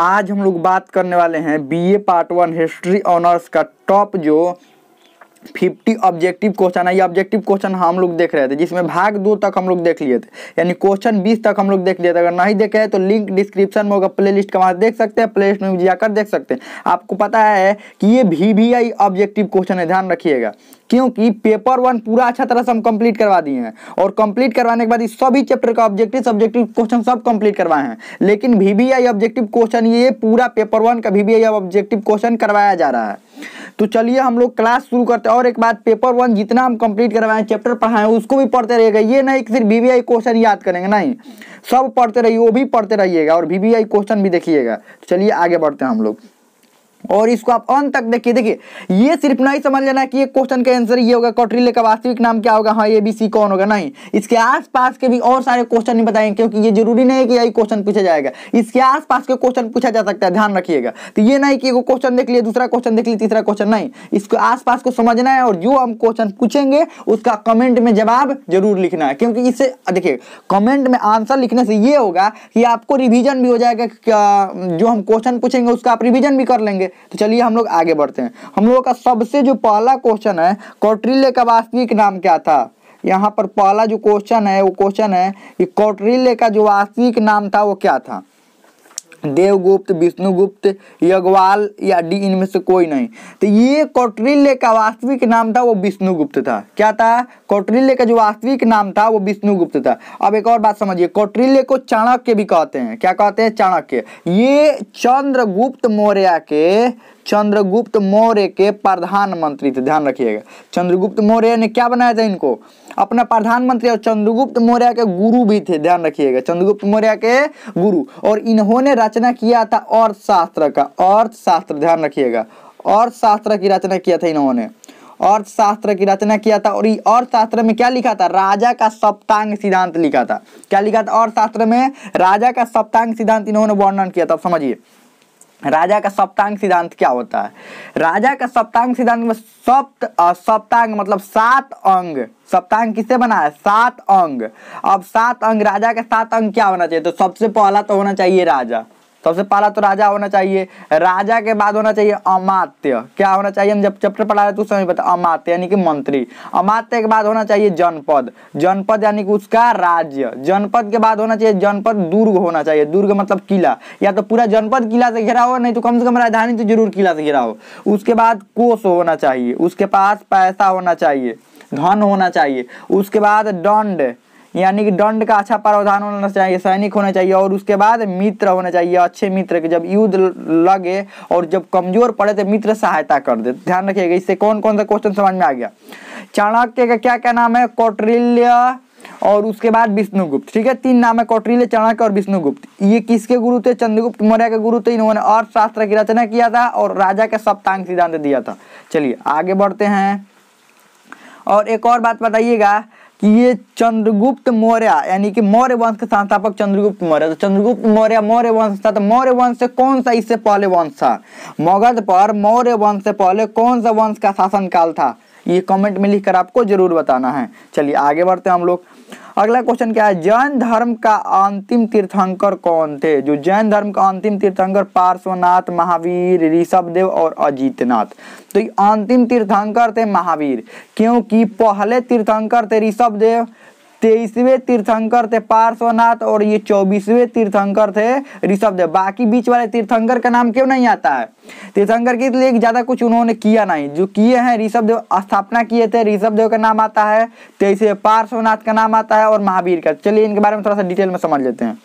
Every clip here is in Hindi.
आज हम लोग बात करने वाले हैं बीए पार्ट 1 हिस्ट्री ऑनर्स का टॉप जो 50 ऑब्जेक्टिव क्वेश्चन है। ये ऑब्जेक्टिव क्वेश्चन हम लोग देख रहे थे, जिसमें भाग 2 तक हम लोग देख लिए थे, यानी क्वेश्चन 20 तक हम लोग देख लिए थे। अगर नहीं देखे हैं तो लिंक डिस्क्रिप्शन में होगा, प्ले लिस्ट का वहाँ देख सकते हैं, प्ले लिस्ट में जाकर देख सकते हैं। आपको पता है कि ये VBI ऑब्जेक्टिव क्वेश्चन है, ध्यान रखिएगा, क्योंकि पेपर 1 पूरा अच्छा तरह से हम कंप्लीट करवा दिए हैं और कंप्लीट करवाने के बाद इस सभी चैप्टर का ऑब्जेक्टिव सब्जेक्टिव क्वेश्चन सब कंप्लीट करवाए हैं। लेकिन VBI ऑब्जेक्टिव क्वेश्चन, ये पूरा पेपर 1 का VBI ऑब्जेक्टिव क्वेश्चन करवाया जा रहा है। तो चलिए हम लोग क्लास शुरू करते हैं। और एक बात, पेपर 1 जितना हम कंप्लीट करवाएं, चैप्टर पढ़ाएं, उसको भी पढ़ते रहिएगा। ये नहीं कि सिर्फ VBI क्वेश्चन याद करेंगे, नहीं, सब पढ़ते रहिए, वो भी पढ़ते रहिएगा और VBI क्वेश्चन भी देखिएगा। चलिए आगे बढ़ते हैं हम लोग, और इसको आप अंत तक देखिए। देखिए, ये सिर्फ नहीं समझ लेना कि ये क्वेश्चन का आंसर ये होगा, कौटिल्य का वास्तविक नाम क्या होगा, हाँ ABC कौन होगा, नहीं, इसके आसपास के भी और सारे क्वेश्चन नहीं बताएंगे, क्योंकि ये जरूरी नहीं है कि यही क्वेश्चन पूछा जाएगा, इसके आसपास के क्वेश्चन पूछा जा सकता है, ध्यान रखिएगा। तो ये नहीं कि वो क्वेश्चन देख लिए, दूसरा क्वेश्चन देख लिए, तीसरा क्वेश्चन, नहीं, इसके आसपास को समझना है और जो हम क्वेश्चन पूछेंगे उसका कमेंट में जवाब जरूर लिखना है, क्योंकि इससे देखिए कमेंट में आंसर लिखने से ये होगा कि आपको रिविजन भी हो जाएगा, जो हम क्वेश्चन पूछेंगे उसका आप रिविजन भी कर लेंगे। तो चलिए हम लोग आगे बढ़ते हैं। हम लोगों का सबसे जो पहला क्वेश्चन है, कौटिल्य का वास्तविक नाम क्या था। यहाँ पर पहला जो क्वेश्चन है वो क्वेश्चन है कि कौटिल्य का जो वास्तविक नाम था वो क्या था। देवगुप्त, विष्णुगुप्त, याज्ञवल्क्य या डी, इनमें से कोई नहीं। तो ये कौटिल्य का वास्तविक नाम था वो विष्णुगुप्त था। क्या था? कौटिल्य का जो वास्तविक नाम था वो विष्णुगुप्त था। अब एक और बात समझिए, कौटिल्य को चाणक्य भी कहते हैं। क्या कहते हैं? चाणक्य। ये चंद्रगुप्त मौर्य के प्रधानमंत्री थे, ध्यान रखिएगा। चंद्रगुप्त मौर्य ने क्या बनाया था इनको? अपना प्रधानमंत्री, और चंद्रगुप्त मौर्य के गुरु भी थे, ध्यान रखिएगा, चंद्रगुप्त मौर्य के गुरु। और इन्होंने रचना किया था अर्थशास्त्र का, अर्थशास्त्र, ध्यान रखिएगा, अर्थशास्त्र की रचना किया था इन्होंने, अर्थशास्त्र की रचना किया था। और अर्थशास्त्र में क्या लिखा था? राजा का सप्तांग सिद्धांत लिखा था। क्या लिखा था अर्थशास्त्र में? राजा का सप्तांग सिद्धांत इन्होंने वर्णन किया था। समझिए राजा का सप्तांग सिद्धांत क्या होता है। राजा का सप्तांग सिद्धांत में सप्तांग मतलब 7 अंग। सप्तांग किससे बना है? 7 अंग। अब 7 अंग, राजा का 7 अंग क्या होना चाहिए? तो सबसे पहला तो होना चाहिए राजा, सबसे पहला तो राजा होना चाहिए। राजा के बाद होना चाहिए अमात्य। क्या होना चाहिए? हम जब चैप्टर पढ़ा रहे तो उस समय पता, अमात्य यानी कि मंत्री। अमात्य के बाद होना चाहिए जनपद, जनपद यानी कि उसका राज्य। जनपद के बाद होना चाहिए जनपद दुर्ग होना चाहिए। दुर्ग मतलब किला, या तो पूरा जनपद किला से घिरा हो, नहीं तो कम से कम राजधानी तो जरूर किला से घिरा हो। उसके बाद कोष होना चाहिए, उसके पास पैसा होना चाहिए, धन होना चाहिए। उसके बाद दंड यानी कि दंड का अच्छा प्रावधान होना चाहिए, सैनिक होना चाहिए। और उसके बाद मित्र होना चाहिए, अच्छे मित्र के, जब युद्ध लगे और जब कमजोर पड़े तो मित्र सहायता कर दे। ध्यान रखिएगा। इससे कौन कौन सा क्वेश्चन समझ में आ गया। चाणक्य का क्या क्या नाम है? कौटिल्य और उसके बाद विष्णुगुप्त। ठीक है, 3 नाम है, कौटिल्य, चाणक्य और विष्णुगुप्त। ये किसके गुरु थे? चंद्रगुप्त मौर्य के गुरु थे। इन्होंने अर्थशास्त्र की रचना किया था और राजा का सप्तांग सिद्धांत दिया था। चलिए आगे बढ़ते हैं। और एक और बात बताइएगा कि ये चंद्रगुप्त मौर्य यानी कि मौर्य वंश के संस्थापक चंद्रगुप्त मौर्य, तो चंद्रगुप्त मौर्य मौर्य वंश था। तो मौर्य वंश से कौन सा इससे पहले वंश था? मगध पर मौर्य वंश से पहले कौन सा वंश का शासनकाल था? ये कमेंट में लिखकर आपको जरूर बताना है। चलिए आगे बढ़ते हैं हम लोग। अगला क्वेश्चन क्या है? जैन धर्म का अंतिम तीर्थंकर कौन थे? जो जैन धर्म का अंतिम तीर्थंकर पार्श्वनाथ, महावीर, ऋषभदेव और अजितनाथ। तो ये अंतिम तीर्थंकर थे महावीर, क्योंकि पहले तीर्थंकर थे ऋषभदेव, 23वें तीर्थंकर थे पार्श्वनाथ और ये 24वें तीर्थंकर थे ऋषभदेव। बाकी बीच वाले तीर्थंकर का नाम क्यों नहीं आता है? तीर्थंकर के लिए ज्यादा कुछ उन्होंने किया नहीं, जो किए हैं ऋषभदेव स्थापना किए थे, ऋषभदेव का नाम आता है, 23वें पार्श्वनाथ का नाम आता है और महावीर का। चलिए इनके बारे में थोड़ा सा डिटेल में समझ लेते हैं।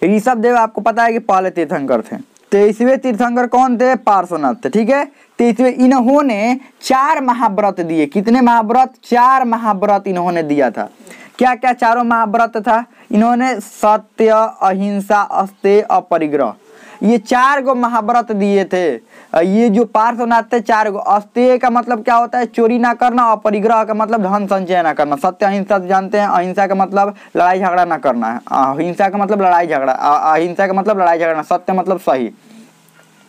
ऋषभदेव आपको पता है कि पहले तीर्थंकर थे। 23वें तीर्थंकर कौन थे? पार्श्वनाथ थे। ठीक है, 23वें इन्होंने 4 महाव्रत दिए। कितने महाव्रत? 4 महाव्रत इन्होंने दिया था। क्या क्या चारों महाव्रत था? इन्होंने सत्य, अहिंसा, अस्तेय, अपरिग्रह, ये 4 गो महाव्रत दिए थे। ये जो पार्श्वनाथ थे 4 गो। अस्तेय का मतलब क्या होता है? चोरी ना करना। अपरिग्रह का मतलब धन संचय ना करना। सत्य अहिंसा जानते हैं, अहिंसा का मतलब लड़ाई झगड़ा ना करना है, अहिंसा का मतलब लड़ाई झगड़ा, अहिंसा का मतलब लड़ाई झगड़ा, सत्य मतलब सही।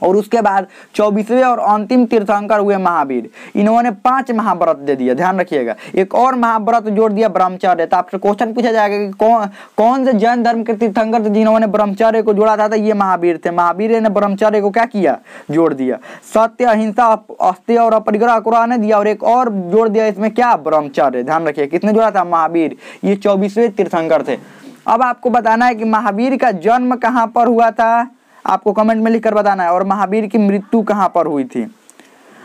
और उसके बाद 24वें और अंतिम तीर्थंकर हुए महावीर। इन्होंने 5 महाव्रत दे दिया, ध्यान रखिएगा। एक और महाव्रत जोड़ दिया ब्रह्मचर्य। तो आपसे क्वेश्चन पूछा जाएगा कि कौन से जैन धर्म के तीर्थंकर थे जिन्होंने ब्रह्मचर्य को जोड़ा था? तो ये महावीर थे। महावीर ने ब्रह्मचर्य को क्या किया? जोड़ दिया। सत्य, अहिंसा, अस्तेय और अपरिग्रह कुरान ने दिया, और एक और जोड़ दिया इसमें क्या? ब्रह्मचर्य। ध्यान रखिए किसने जोड़ा था? महावीर। ये 24वें तीर्थंकर थे। अब आपको बताना है कि महावीर का जन्म कहाँ पर हुआ था, आपको कमेंट में लिखकर बताना है, और महावीर की मृत्यु कहाँ पर हुई थी,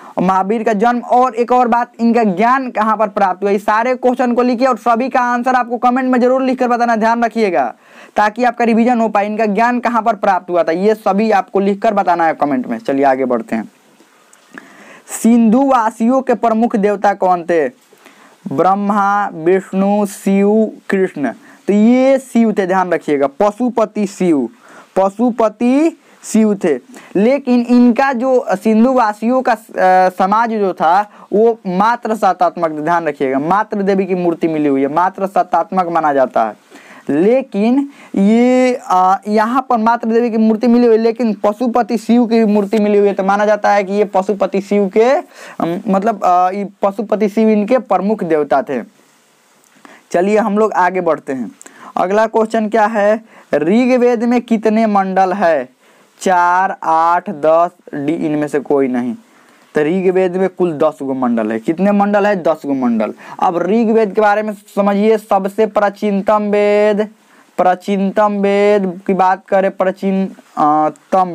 और महावीर का जन्म, और एक और बात, इनका ज्ञान कहाँ पर प्राप्त हुआ। ये सारे क्वेश्चन को लिखिए और सभी का आंसर आपको कमेंट में जरूर लिखकर बताना, ध्यान रखिएगा, ताकि आपका रिवीजन हो पाए। इनका ज्ञान कहाँ पर प्राप्त हुआ था, ये सभी आपको लिखकर बताना है कमेंट में। चलिए आगे बढ़ते हैं। सिंधु वासियों के प्रमुख देवता कौन थे? ब्रह्मा, विष्णु, शिव, कृष्ण। तो ये शिव थे, ध्यान रखिएगा। पशुपति शिव, पशुपति शिव थे। लेकिन इनका जो सिंधु वासियों का समाज जो था वो मात्र सत्तात्मक, ध्यान रखिएगा। मात्र देवी की मूर्ति मिली हुई है, मात्र सत्तात्मक माना जाता है। लेकिन ये यहाँ पर मात्र देवी की मूर्ति मिली हुई है, लेकिन पशुपति शिव की मूर्ति मिली हुई है। तो माना जाता है कि ये पशुपति शिव के पशुपति शिव इनके प्रमुख देवता थे। चलिए हम लोग आगे बढ़ते हैं। अगला क्वेश्चन क्या है? ऋग्वेद में कितने मंडल है? 4, 8, 10, डी इनमें से कोई नहीं। तो ऋग्वेद में कुल 10 गो मंडल है। कितने मंडल है? 10 गो मंडल। अब ऋग्वेद के बारे में समझिए। सबसे प्राचीनतम वेद की बात करें, प्राचीनतम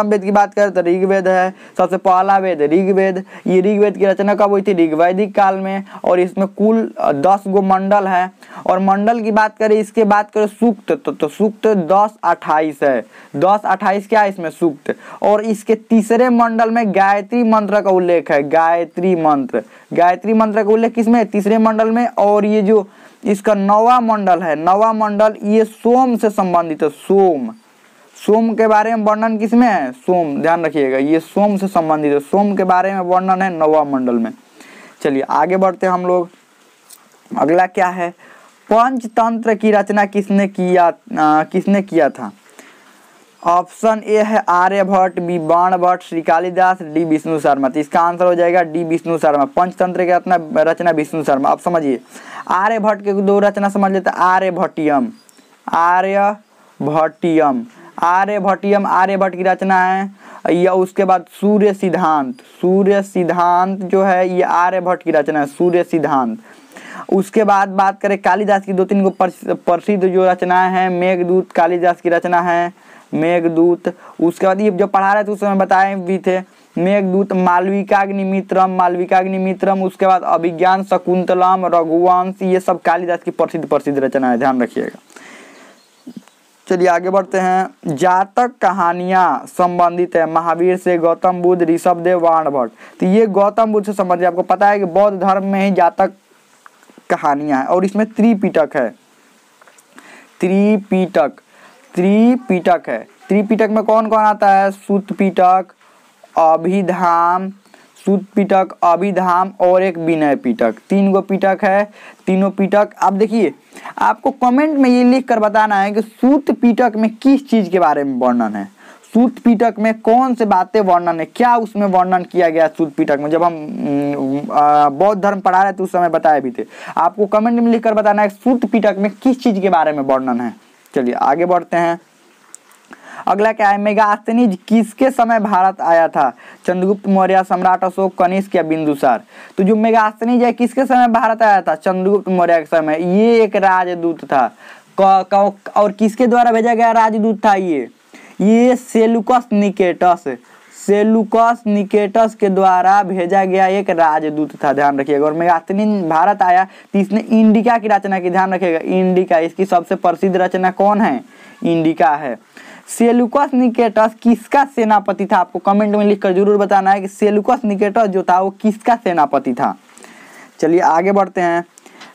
वेद की बात करें तो ऋग्वेद है। सबसे पहला वेद ऋग्वेद। ये ऋग्वेद की रचना कब हुई थी? ऋग्वैदिक काल में, और इसमें कुल 10 गो मंडल है। और मंडल की बात करें, इसके बात करें सूक्त, तो सूक्त 10-28 है। 10-28 क्या है इसमें? सूक्त। और इसके तीसरे मंडल में गायत्री मंत्र का उल्लेख है। गायत्री मंत्र का उल्लेख किसमें? तीसरे मंडल में। और ये जो इसका 9वां मंडल है, 9वां मंडल, ये सोम से संबंधित है। सोम के बारे में वर्णन किसमें है? सोम, ध्यान रखिएगा, ये सोम से संबंधित है। सोम के बारे में वर्णन है 9वां मंडल में। चलिए आगे बढ़ते हैं हम लोग। अगला क्या है? पंचतंत्र की रचना किसने किया था? ऑप्शन ए है आर्यभट्ट, बी बाणभट्ट, श्री कालिदास, डी विष्णु शर्मा। तो इसका आंसर हो जाएगा डी विष्णु शर्मा। पंचतंत्र की रचना विष्णु शर्मा। अब समझिए, आर्यभट्ट के 2 रचना समझ लेते हैं। आर्यभट्ट की रचना है। या उसके बाद सूर्य सिद्धांत जो है ये आर्यभट्ट की रचना है, सूर्य सिद्धांत। उसके बाद बात करें कालिदास की 2-3 गो प्रसिद्ध जो रचनाएं हैं। मेघदूत कालिदास की रचना है, मेघदूत। उसके बाद ये जो पढ़ा रहे थे उस समय बताए भी थे। मेघदूत, मालविकाग्निमित्रम, उसके बाद अभिज्ञान शकुंतलम, रघुवंश, ये सब कालिदास की प्रसिद्ध रचना है, ध्यान रखिएगा। चलिए आगे बढ़ते हैं। जातक कहानियां संबंधित है महावीर से, गौतम बुद्ध, ऋषभदेव, बाणभट्ट। तो ये गौतम बुद्ध से संबंधित। आपको पता है कि बौद्ध धर्म में ही जातक कहानियां है, और इसमें त्रिपिटक है। त्रिपिटक है। त्रिपिटक में कौन कौन आता है? सूत पिटक, अभिधाम और एक विनय पिटक। 3 गो पिटक है। तीनों पिटक आप देखिए, आपको कमेंट में ये लिख कर बताना है कि सूत पिटक में किस चीज के बारे में वर्णन है। सूत पिटक में कौन से बातें वर्णन है, क्या उसमें वर्णन किया गया सूत पिटक में। जब हम बौद्ध धर्म पढ़ा रहे थे उस समय बताए भी थे। आपको कमेंट में लिखकर बताना है सूत पिटक में किस चीज के बारे में वर्णन है। चलिए आगे बढ़ते हैं। अगला क्या है? मेगास्थनीज किसके समय भारत आया था? चंद्रगुप्त मौर्य, सम्राट अशोक, कनिष्क या बिंदुसार। तो जो मेगास्थनीज है किसके समय भारत आया था? चंद्रगुप्त मौर्य के समय। ये एक राजदूत था। और किसके द्वारा भेजा गया राजदूत था? ये सेलुकस निकेटस के द्वारा भेजा गया एक राजदूत था, ध्यान रखिएगा। और मेगास्थनीज भारत आया तो इसने इंडिका की रचना की, ध्यान रखिएगा। इंडिका, इसकी सबसे प्रसिद्ध रचना कौन है? इंडिका है। सेलुकस निकेटस किसका सेनापति था? आपको कमेंट में लिखकर जरूर बताना है कि सेलुकस निकेटस जो था वो किसका सेनापति था। चलिए आगे बढ़ते हैं।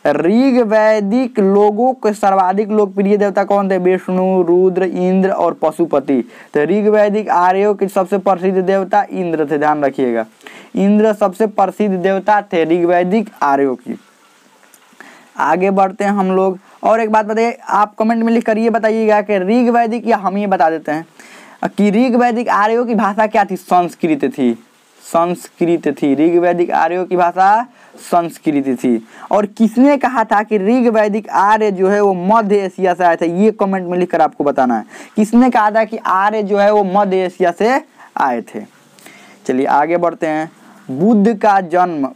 ऋग्वैदिक लोगों के सर्वाधिक लोकप्रिय देवता कौन थे? विष्णु, रुद्र, इंद्र और पशुपति। तो ऋग्वैदिक आर्यों के सबसे प्रसिद्ध देवता इंद्र थे, ध्यान रखिएगा। इंद्र सबसे प्रसिद्ध देवता थे ऋग्वैदिक आर्यों की। आगे बढ़ते हैं हम लोग। और एक बात बताइए, आप कमेंट में लिख कर ये बताइएगा कि ऋग्वैदिक या हम ये बता देते हैं। कि ऋग वैदिक आर्यों की भाषा क्या थी? संस्कृत थी। संस्कृत थी। ऋग वैदिक आर्यों की भाषा संस्कृत थी। और किसने कहा था कि ऋग वैदिक आर्य जो है वो मध्य एशिया से आए थे? ये कमेंट में लिखकर आपको बताना है, किसने कहा था कि आर्य जो है वो मध्य एशिया से आए थे। चलिए आगे बढ़ते हैं। बुद्ध का जन्म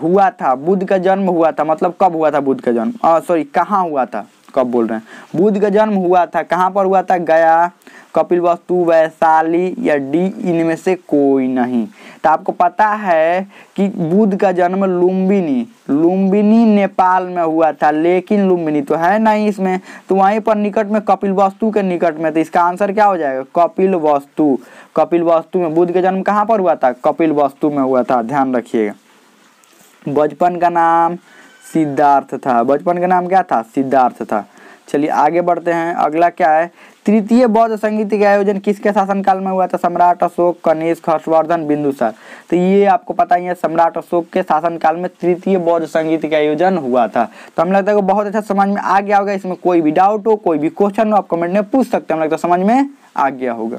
हुआ था, बुद्ध का जन्म हुआ था मतलब कब हुआ था बुद्ध का जन्म? सॉरी, कहाँ हुआ था, कब बोल रहे हैं। बुद्ध का जन्म हुआ था, कहाँ पर हुआ था? गया, कपिलवस्तु, वैशाली या डी इनमें से कोई नहीं। तो आपको पता है कि बुद्ध का जन्म लुम्बिनी नेपाल में हुआ था, लेकिन लुम्बिनी तो है नहीं इसमें, तो वहीं पर निकट में कपिलवस्तु के निकट में, तो इसका आंसर क्या हो जाएगा? कपिलवस्तु। कपिलवस्तु में बुद्ध का जन्म कहाँ पर हुआ था? कपिलवस्तु में हुआ था, ध्यान रखिएगा। बचपन का नाम सिद्धार्थ था। बचपन का नाम क्या था? सिद्धार्थ था। चलिए आगे बढ़ते हैं। अगला क्या है? तृतीय बौद्ध संगीत का आयोजन किसके शासनकाल में हुआ था? सम्राट अशोक, कनिष्क, हर्षवर्धन, बिंदुसार। तो ये आपको पता ही है, सम्राट अशोक के शासनकाल में तृतीय बौद्ध संगीत का आयोजन हुआ था। तो हमें लगता है कि बहुत अच्छा समझ में आ गया होगा। इसमें कोई भी डाउट हो, कोई भी क्वेश्चन हो, आप कमेंट में पूछ सकते हैं। हमें लगता है समझ में आ गया होगा।